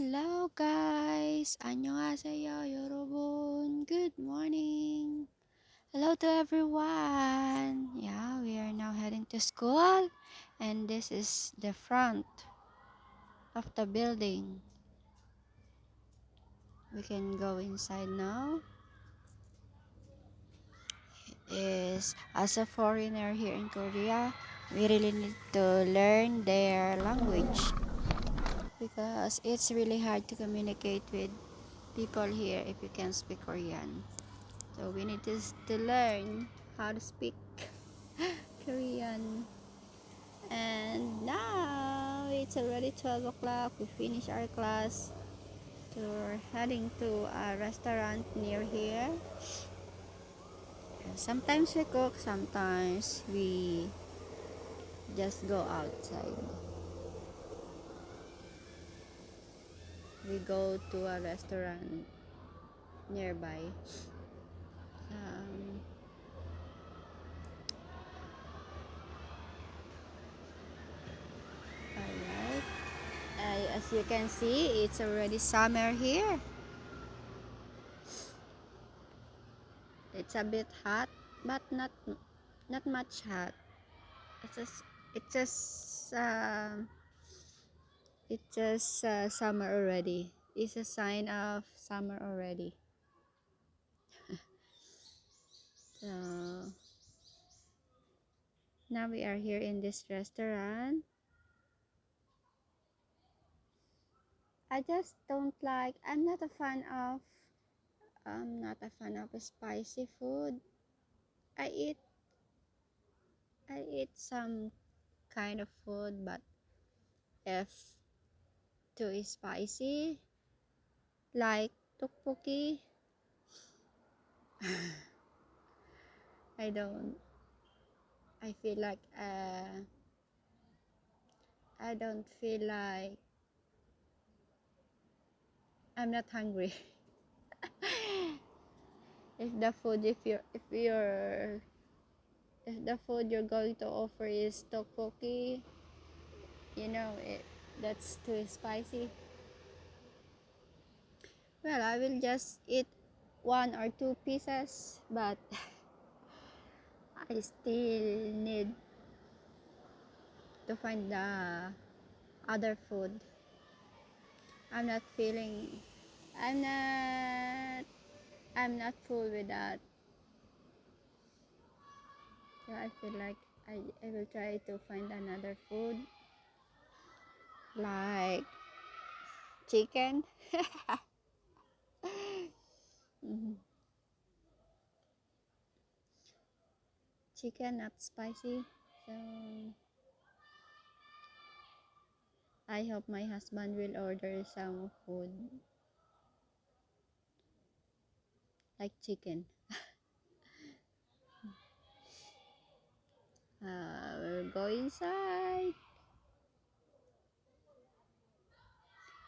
Hello guys, 안녕하세요 여러분. Good morning. Hello to everyone. Yeah, we are now heading to school and this is the front of the building. We can go inside now. As a foreigner here in Korea, we really need to learn their language because it's really hard to communicate with people here if you can speak Korean. So we need to learn how to speak Korean. And now it's already 12 o'clock. We finish our class. So we're heading to a restaurant near here. And sometimes we cook, sometimes we just go outside. We go to a restaurant nearby. Um, Alright. As you can see, it's already summer here. It's a bit hot, but not much hot. It's just summer already. It's a sign of summer already. So now we are here in this restaurant. I just don't like. I'm not a fan of spicy food. I eat I eat some kind of food, but if too spicy, like tteokbokki, I don't. I feel like I don't feel like I'm not hungry. if the food if the food you're going to offer is tteokbokki, that's too spicy. Well, I will just eat one or two pieces, but I still need to find the other food. I'm not feeling I'm not I'm not full with that. So I feel like I will try to find another food like chicken. Mhm. Chicken not spicy. So I hope my husband will order some food like chicken. We'll go inside.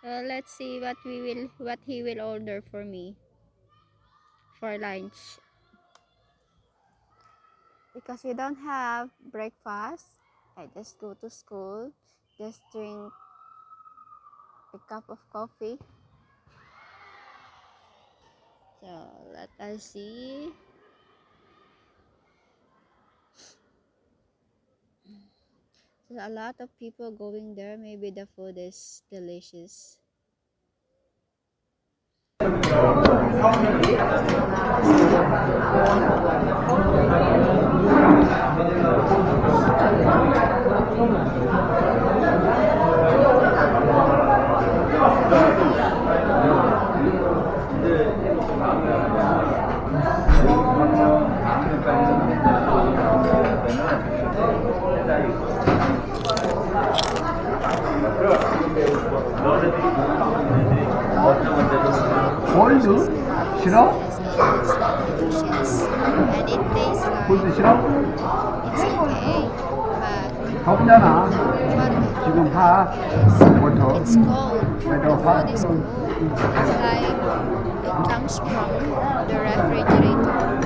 Let's see what he will order for me for lunch because we don't have breakfast. I just go to school, just drink a cup of coffee. So let us see. There's a lot of people going there. Maybe the food is delicious. 골드? 싫어? Delicious. And it tastes 골드 like 싫어? it's okay, but 덥잖아. what 지금 봐. 뭐더? it's cold. 왜 The 더 봐? food is cold. It's like it comes from the refrigerator. It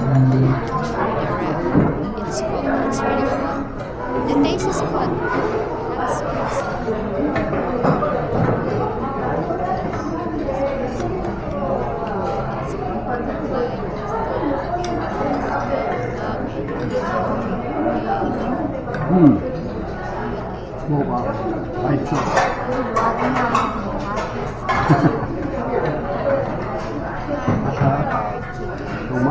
comes from the ref. It's cold. It's really cold. The taste is good. Not spicy. 먹어봐. 맛있어. 정말?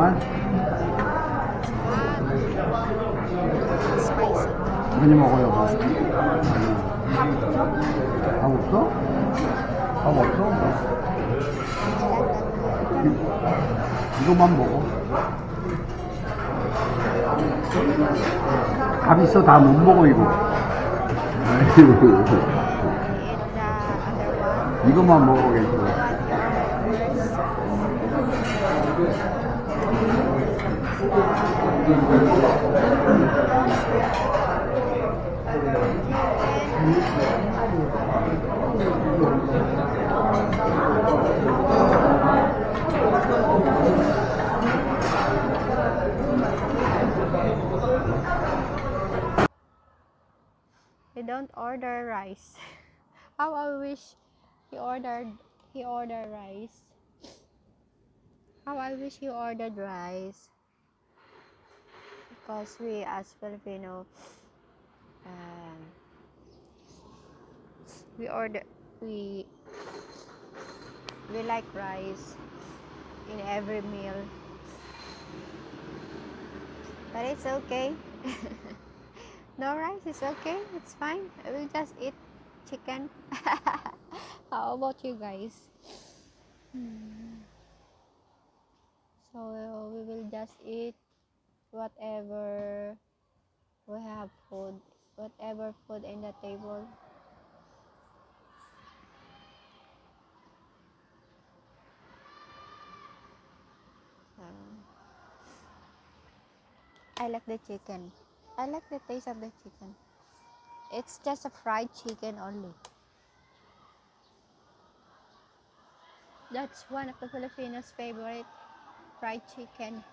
많이 먹어요. 밥 없어? 밥 없어? 이것만 먹어. 밥 있어? 다 못 먹어, 이거. 이것만 먹어야겠어. He don't order rice. How I wish he ordered rice. How I wish he ordered rice. Because we as Filipino, we like rice in every meal. But it's okay. No rice is okay. It's fine. I will just eat chicken. How about you guys? So we will just eat whatever we have food, whatever food in the table. I like the chicken. I like the taste of the chicken. It's just a fried chicken only. That's one of the Filipinos' favorite, fried chicken.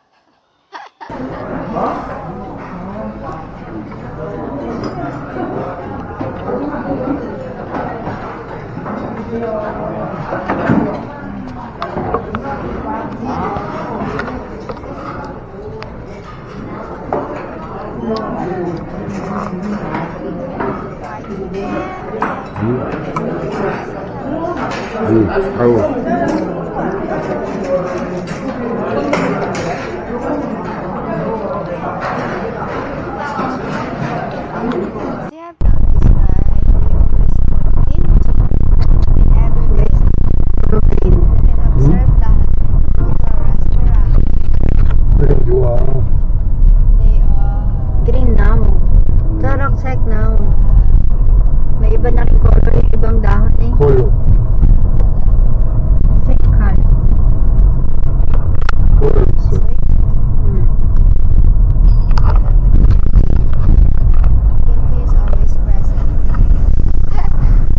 아유. They have noticed that we always put kimchi in every meal. You can observe that go to a restaurant. 그래, 좋아. They are Green now. Tarak now. May iba na rin color yung ibang dahon eh. 걸로. Second. 걸로 있어. sweet. Hmm. Together with kimchi. Kimchi is always present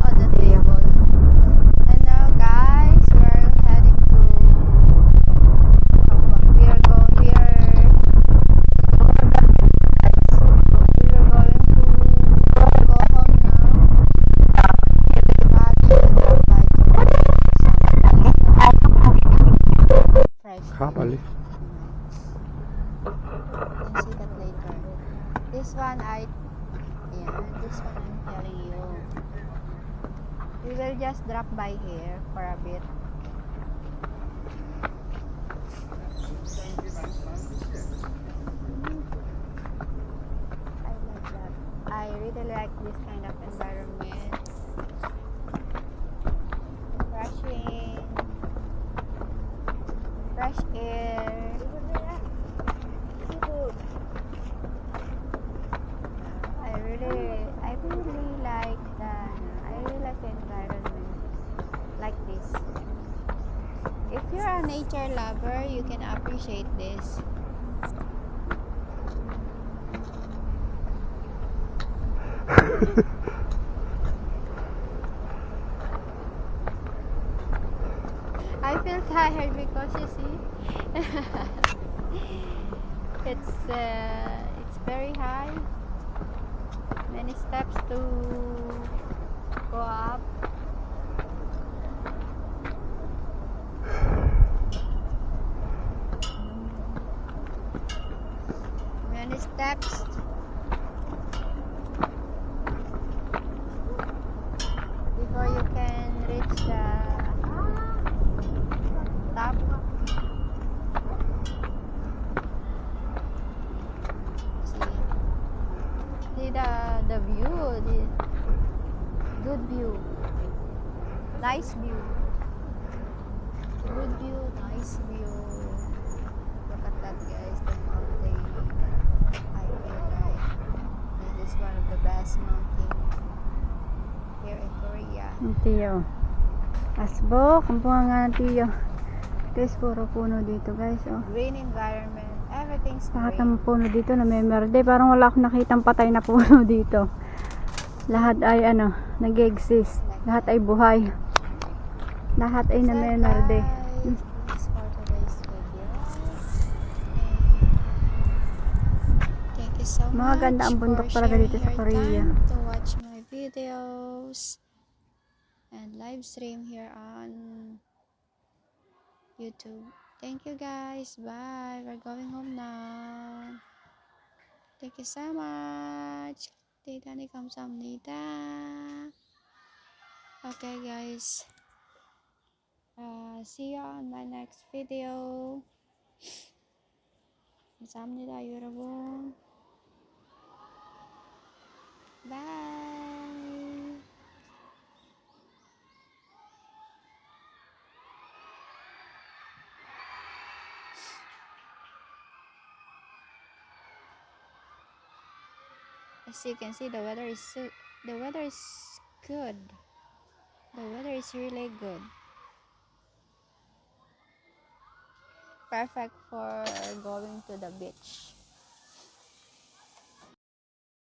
on the table. And now, guys, we are heading to. We are going. We are going to go home now. But we will drop by to fresh. 가, 빨리. We'll see that later. This one this one I'm telling you. We will just drop by here for a bit. I like that. I really like this kind of environment. Refreshing. Fresh air. I really like the environment like this. If you're a nature lover, you can appreciate this. I feel tired because you see, it's very high. Many steps to go up. Many steps. Nice view. Good view, nice view. Look at that, guys. The mountain. I feel like this is one of the best mountain here in Korea. Ang tiyo. Asbok, ang bunga nga ng tiyo. Guys, puro puno dito guys. Oh. Green environment. Everything's Lahat green. ng puno dito na may merde. Parang wala akong nakitang patay na puno dito. Lahat ay ano, nag-exist. Lahat ay buhay. Lahat ay So, namemerde. guys, this is for today's video. Thank you so much Mga ganda ang bundok for talaga sharing dito sa your Korea. time to watch my videos and live stream here on YouTube. Thank you guys. Bye. We're going home now. Thank you so much. 대단히 감사합니다. Okay guys. See you on my next video. 감사합니다, 여러분. Bye. As you can see, the weather is good. The weather is really good. Perfect for going to the beach.